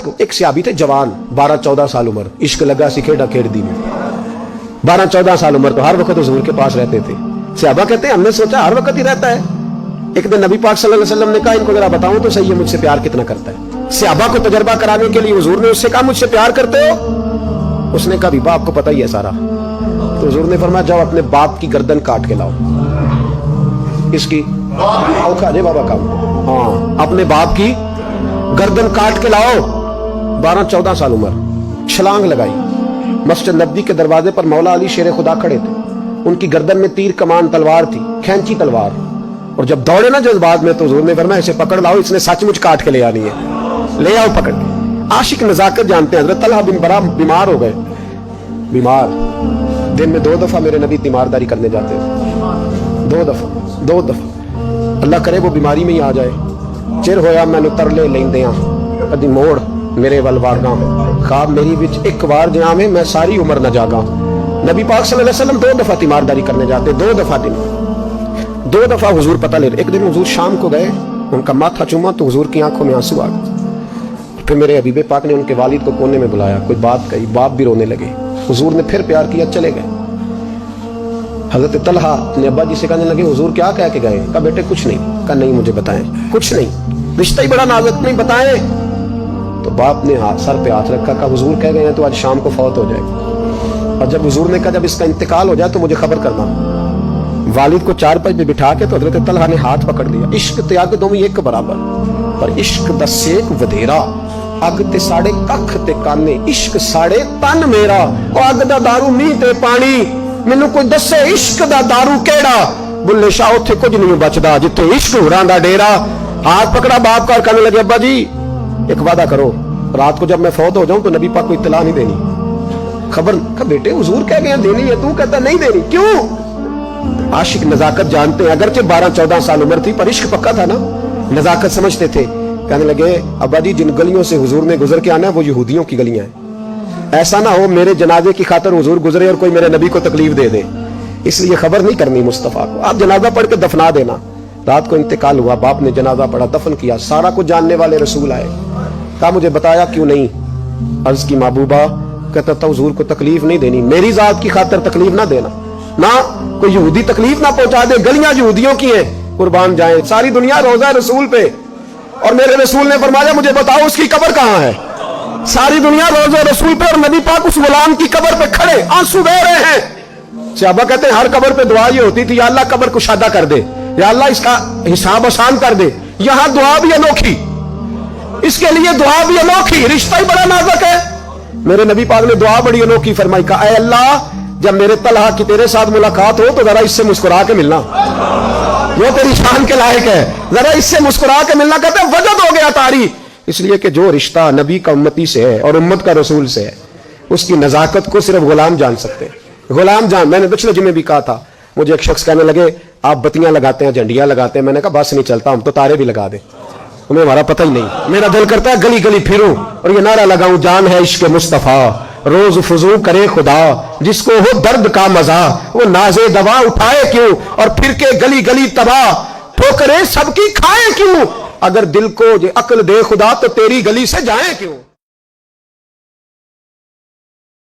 वक्त को एक सहाबी थे जवान, 12-14 साल उम्र, इश्क लगा सी खेड़ा खेड़ दी में, 12-14 साल उम्र, तो हर वक्त हुजूर के पास रहते थे। सहाबा कहते हैं हमने सोचा हर वक्त ही रहता है। एक दिन नबी पाक सल्लल्लाहु अलैहि वसल्लम ने कहा इनको जरा बताऊं तो सही है मुझसे प्यार कितना करता है। सहाबा को तजर्बा कराने के लिए हुजूर ने उससे कहा मुझसे प्यार करते हो? उसने कहा भी बाप को पता ही है सारा। तो हुजूर ने फरमाया जाओ अपने बाप की गर्दन काट के लाओ। इसकी औखा दे बाबा काम, हाँ अपने बाप की गर्दन काट के लाओ। 12-14 साल उम्र, छलांग लगाई। मस्जिद नबवी के दरवाजे पर मौला अली शेर खुदा खड़े थे, उनकी गर्दन में तीर कमान तलवार थी, खैंची तलवार, और जब दौड़े ना जज्बात में तो हुजूर ने फरमाया इसे पकड़ लाओ, इसने सचमुच काट के ले आनी है, ले आओ पकड़ के। आशिक नजाकत जानते हैं। हजरत तलहा बिन बरा बीमार हो गए, बीमार, दिन में 2 दफा मेरे नबी तीमारदारी करने जाते थे, 2 दफा। अल्लाह करे वो बीमारी में ही आ जाए। चिर होया मैनू तरले लेंदे आ, कदी मोड़ मेरे वल वागा, ख्वाब मेरी विच एक बार जावे मैं सारी उम्र न जागा। नबी पाक सल्लल्लाहु अलैहि वसल्लम 2 दफा तीमारदारी करने जाते, 2 दफा दिन, 2 दफा हुजूर पता ले। एक दिन हुजूर शाम को गए, उनका माथा चूमा तो हुजूर की आंखों में आंसू आ गए। फिर मेरे हबीबे पाक ने उनके वालिद को कोने में बुलाया, कोई बात कही, बाप भी रोने लगे। हुजूर ने फिर प्यार किया, चले गए। हजरत तलहा ने अब्बा जी से कहने लगे हुजूर क्या कह के गए? कहा बेटे कुछ नहीं। कहा नहीं मुझे बताएं, कुछ नहीं, रिश्ता ही बड़ा नाजुक, नहीं बताएं। तो बाप ने सर पे हाथ रखा, कहा हुजूर कह गए हैं तो आज शाम को फौत हो जाएगा। और जब हुजूर ने कहा जब इसका इंतकाल हो जाए तो मुझे खबर करना। वालिद को चारपाई पे बिठा के तो हजरत तलहा ने हाथ पकड़ लिया। इश्क त्याग दोवें एक बराबर, पर इश्क दा सेक वधेरा, अग ते साढ़े कख ते काने, इश्क साढ़े तन मेरा। ओ अग दा दारू मींह ते पानी, मैनू कोई दसे इश्क दा दारू केड़ा? बुल्ले शाह उत्थे कुछ नहीं बचदा जिथे इश्क होरां दा डेरा। हाथ पकड़ा बाप का, कहने लगे अब्बा जी एक वादा करो, रात को जब मैं फौत हो जाऊं तो नबी पाक को इत्तला नहीं देनी, खबर। का बेटे हुजूर कह गए देनी है, तू कहता नहीं देनी, क्यों? आशिक नजाकत जानते हैं, अगरचे 12-14 साल उम्र थी पर इश्क पक्का था ना, नजाकत समझते थे। कहने लगे अब्बा जी जिन गलियों से हुजूर ने गुजर के आना है वो यहूदियों की गलियां हैं, ऐसा ना हो मेरे जनाजे की खातर हुजूर गुजरे और कोई मेरे नबी को तकलीफ दे दे, इसलिए खबर नहीं करनी मुस्तफा को, आप जनाजा पढ़ के दफना देना। रात को इंतकाल हुआ, बाप ने जनाजा पढ़ा, दफन किया, सारा कुछ जानने वाले रसूल आए। कहा मुझे बताया क्यों नहीं? अर्ज की महबूबा, कहता था हुजूर को तकलीफ नहीं देनी, मेरी जात की खातर तकलीफ ना देना, ना कोई यहूदी तकलीफ ना पहुंचा दे, गलियां यहूदियों की हैं, कुर्बान जाए सारी दुनिया रोजा रसूल पे। और मेरे रसूल ने फरमाया मुझे बताओ उसकी कब्र कहां है? सारी दुनिया रोजा रसूल पे, और नबी पाक उस गुलाम की कब्र पे खड़े आंसू बह रहे हैं। सहाबा कहते हैं हर कब्र पे दुआ ये होती थी, या अल्लाह कब्र कुशादा कर दे, या अल्लाह इसका हिसाब आसान कर दे। यहां दुआ भी अनोखी, इसके लिए दुआ भी अनोखी, रिश्ता ही बड़ा नाजुक है। मेरे नबी पाक ने दुआ बड़ी अनोखी फरमाई, कहा ऐ अल्लाह जब मेरे तलहा की तेरे साथ मुलाकात हो तो जरा इससे मुस्कुरा के मिलना, वो तेरी शान के लायक है, जरा इससे मुस्कुरा के मिलना। कहते वजद हो गया तारी, इसलिए कि जो रिश्ता नबी का उम्मती से है और उम्मत का रसूल से है, उसकी नजाकत को सिर्फ गुलाम जान सकते हैं, गुलाम जान। मैंने पिछले जुमे भी कहा था, मुझे एक शख्स कहने लगे आप बत्तियां लगाते हैं, झंडियां लगाते हैं, मैंने कहा बस नहीं चलता, हम तो तारे भी लगा दे, तुम्हें हमारा पता ही नहीं। मेरा दिल करता है गली गली फिरूं और ये नारा लगाऊं, जान है इश्क मुस्तफा रोज फुजू करे खुदा, जिसको हो दर्द का मजा वो नाजे दवा उठाए क्यों, और फिर के गली गली तबाह ठोकरे सबकी खाए क्यों, अगर दिल को ये अक्ल दे खुदा तो तेरी गली से जाए क्यों।